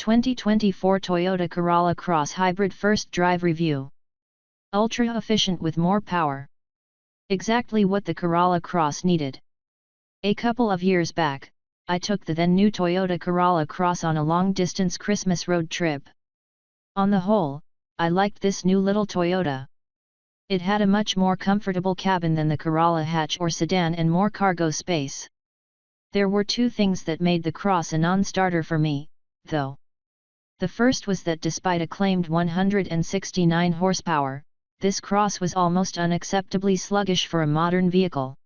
2024 Toyota Corolla Cross Hybrid First Drive Review. Ultra efficient with more power. Exactly what the Corolla Cross needed. A couple of years back, I took the then new Toyota Corolla Cross on a long-distance Christmas road trip. On the whole, I liked this new little Toyota. It had a much more comfortable cabin than the Corolla hatch or sedan and more cargo space. There were two things that made the Cross a non-starter for me, though. The first was that despite a claimed 169 horsepower, this Cross was almost unacceptably sluggish for a modern vehicle.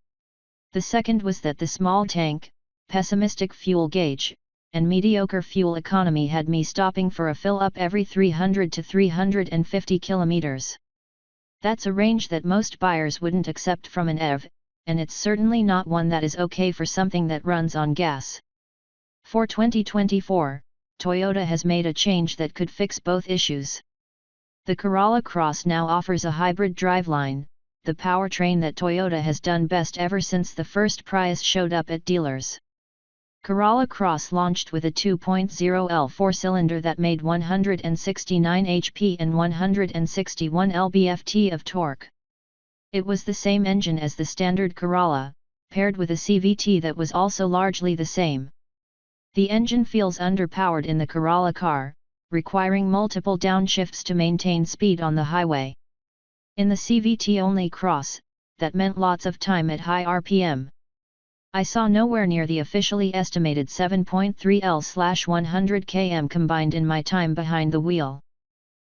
The second was that the small tank, pessimistic fuel gauge, and mediocre fuel economy had me stopping for a fill-up every 300 to 350 kilometers. That's a range that most buyers wouldn't accept from an EV, and it's certainly not one that is okay for something that runs on gas. For 2024, Toyota has made a change that could fix both issues. The Corolla Cross now offers a hybrid driveline, the powertrain that Toyota has done best ever since the first Prius showed up at dealers. Corolla Cross launched with a 2.0L four-cylinder that made 169 HP and 161 lb-ft of torque. It was the same engine as the standard Corolla, paired with a CVT that was also largely the same. The engine feels underpowered in the Corolla car, requiring multiple downshifts to maintain speed on the highway. In the CVT-only Cross, that meant lots of time at high RPM. I saw nowhere near the officially estimated 7.3 L/100 km combined in my time behind the wheel.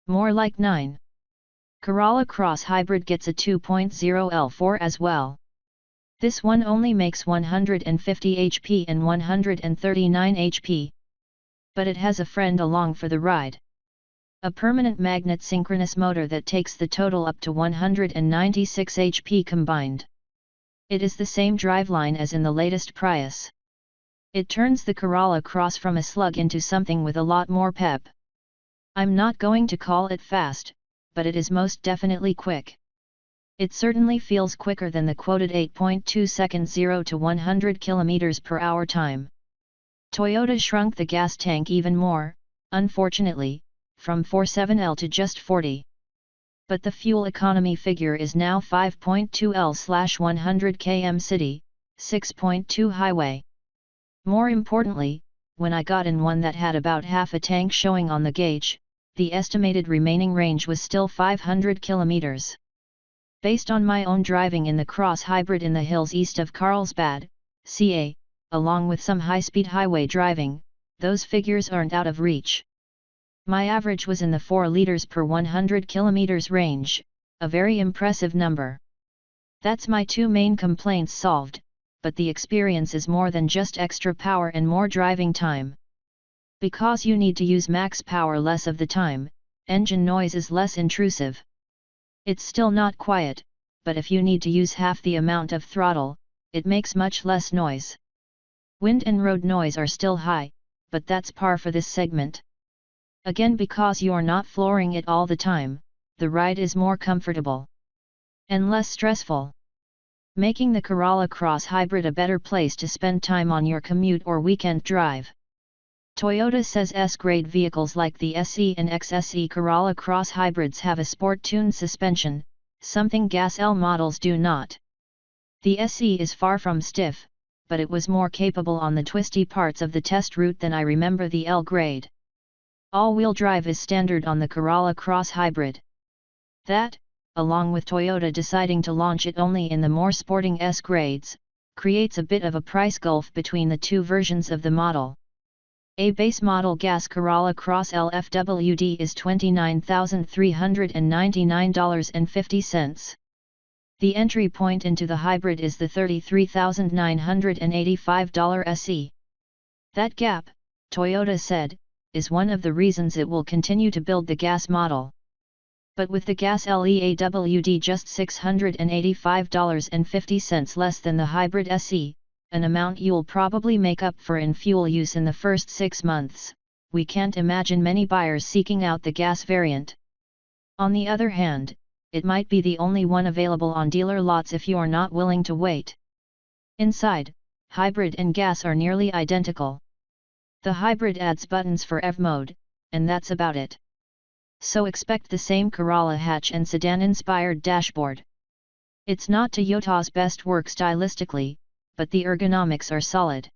More like 9. Corolla Cross Hybrid gets a 2.0 L4 as well. This one only makes 150 HP and 139 HP. But it has a friend along for the ride. A permanent magnet synchronous motor that takes the total up to 196 HP combined. It is the same driveline as in the latest Prius. It turns the Corolla Cross from a slug into something with a lot more pep. I'm not going to call it fast, but it is most definitely quick. It certainly feels quicker than the quoted 8.2 seconds 0 to 100 km/h time. Toyota shrunk the gas tank even more, unfortunately, from 47L to just 40. But the fuel economy figure is now 5.2 L/100 km city, 6.2 highway. More importantly, when I got in one that had about half a tank showing on the gauge, the estimated remaining range was still 500 kilometers. Based on my own driving in the Cross Hybrid in the hills east of Carlsbad, CA, along with some high-speed highway driving, those figures aren't out of reach. My average was in the 4 liters per 100 kilometers range, a very impressive number. That's my two main complaints solved, but the experience is more than just extra power and more driving time. Because you need to use max power less of the time, engine noise is less intrusive. It's still not quiet, but if you need to use half the amount of throttle, it makes much less noise. Wind and road noise are still high, but that's par for this segment. Again, because you're not flooring it all the time, the ride is more comfortable and less stressful, making the Corolla Cross Hybrid a better place to spend time on your commute or weekend drive. Toyota says S-grade vehicles like the SE and XSE Corolla Cross Hybrids have a sport-tuned suspension, something Gas L models do not. The SE is far from stiff, but it was more capable on the twisty parts of the test route than I remember the L grade. All-wheel drive is standard on the Corolla Cross Hybrid. That, along with Toyota deciding to launch it only in the more sporting S grades, creates a bit of a price gulf between the two versions of the model. A base model gas Corolla Cross LFWD is $29,399.50. The entry point into the hybrid is the $33,985 SE. That gap, Toyota said, is one of the reasons it will continue to build the gas model. But with the gas LEAWD just $685.50 less than the hybrid SE, an amount you'll probably make up for in fuel use in the first 6 months, we can't imagine many buyers seeking out the gas variant. On the other hand, it might be the only one available on dealer lots if you're not willing to wait. Inside, hybrid and gas are nearly identical. The hybrid adds buttons for EV mode, and that's about it. So expect the same Corolla hatch and sedan-inspired dashboard. It's not Toyota's best work stylistically, but the ergonomics are solid.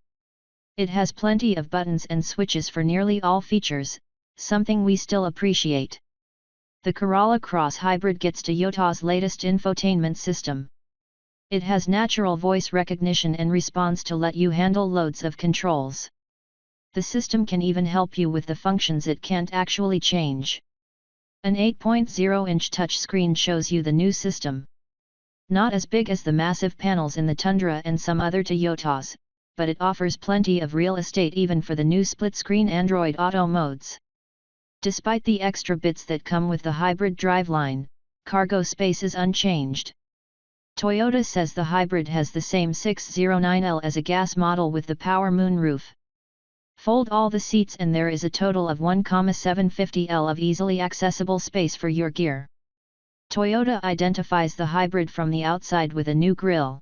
It has plenty of buttons and switches for nearly all features, something we still appreciate. The Corolla Cross Hybrid gets Toyota's latest infotainment system. It has natural voice recognition and response to let you handle loads of controls. The system can even help you with the functions it can't actually change. An 8.0-inch touchscreen shows you the new system. Not as big as the massive panels in the Tundra and some other Toyotas, but it offers plenty of real estate even for the new split-screen Android Auto modes. Despite the extra bits that come with the hybrid driveline, cargo space is unchanged. Toyota says the hybrid has the same 609L as a gas model with the power moonroof. Fold all the seats and there is a total of 1,750L of easily accessible space for your gear. Toyota identifies the hybrid from the outside with a new grille.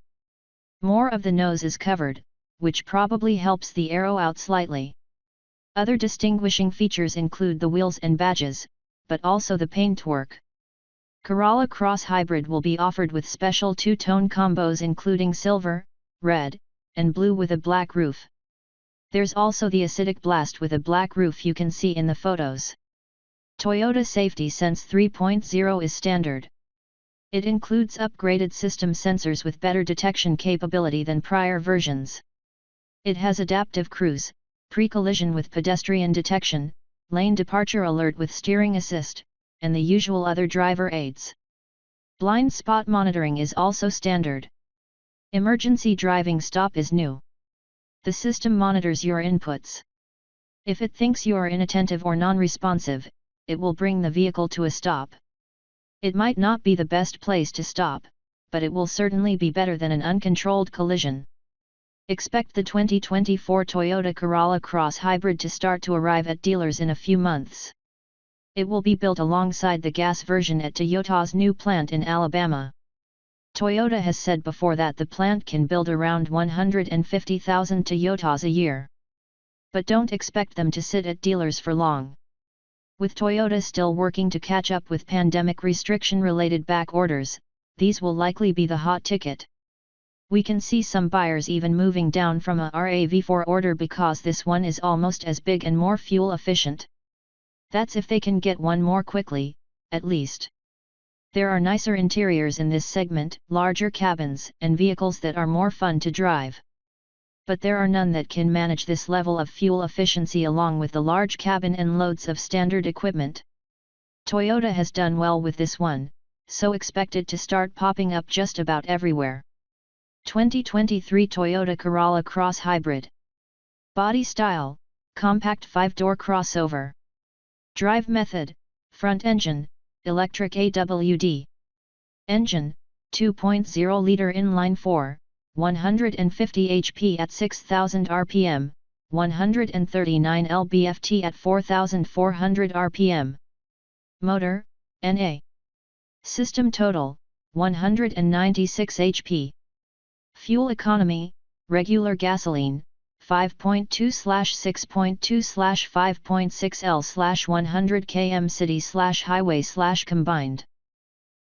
More of the nose is covered, which probably helps the aero out slightly. Other distinguishing features include the wheels and badges, but also the paintwork. Corolla Cross Hybrid will be offered with special two-tone combos including silver, red, and blue with a black roof. There's also the Acidic Blast with a black roof you can see in the photos. Toyota Safety Sense 3.0 is standard. It includes upgraded system sensors with better detection capability than prior versions. It has adaptive cruise, pre-collision with pedestrian detection, lane departure alert with steering assist, and the usual other driver aids. Blind spot monitoring is also standard. Emergency driving stop is new. The system monitors your inputs. If it thinks you are inattentive or non-responsive, it will bring the vehicle to a stop. It might not be the best place to stop, but it will certainly be better than an uncontrolled collision. Expect the 2024 Toyota Corolla Cross Hybrid to start to arrive at dealers in a few months. It will be built alongside the gas version at Toyota's new plant in Alabama. Toyota has said before that the plant can build around 150,000 Toyotas a year. But don't expect them to sit at dealers for long. With Toyota still working to catch up with pandemic restriction-related back orders, these will likely be the hot ticket. We can see some buyers even moving down from a RAV4 order because this one is almost as big and more fuel efficient. That's if they can get one more quickly, at least. There are nicer interiors in this segment, larger cabins, and vehicles that are more fun to drive. But there are none that can manage this level of fuel efficiency along with the large cabin and loads of standard equipment. Toyota has done well with this one, so expect it to start popping up just about everywhere. 2023 Toyota Corolla Cross Hybrid. Body style, compact 5-door crossover. Drive method, front engine, electric AWD. Engine, 2.0-liter inline-4, 150 HP at 6,000 rpm, 139 lb-ft at 4,400 rpm. Motor, NA. System total, 196 HP. Fuel economy, regular gasoline, 5.2/6.2/5.6 L/100 km/city/highway/combined.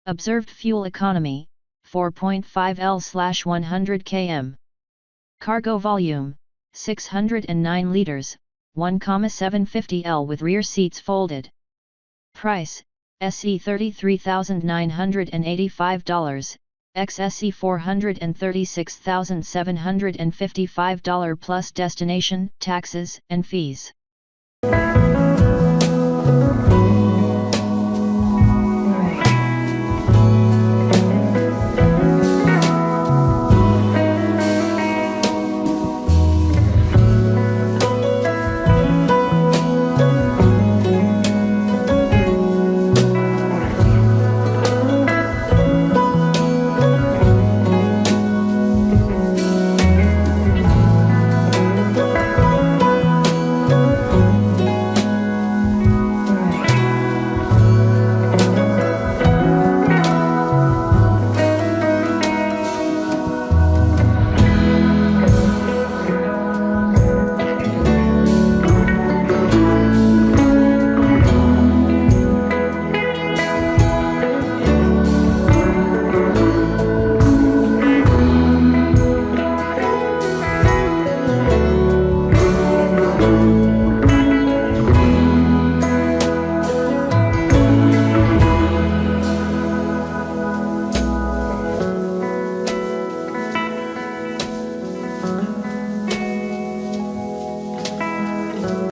Observed fuel economy, 4.5 L/100 km. Cargo volume, 609 liters, 1,750 L with rear seats folded. Price, SE $33,985, XSE $436,755 plus destination, taxes, and fees.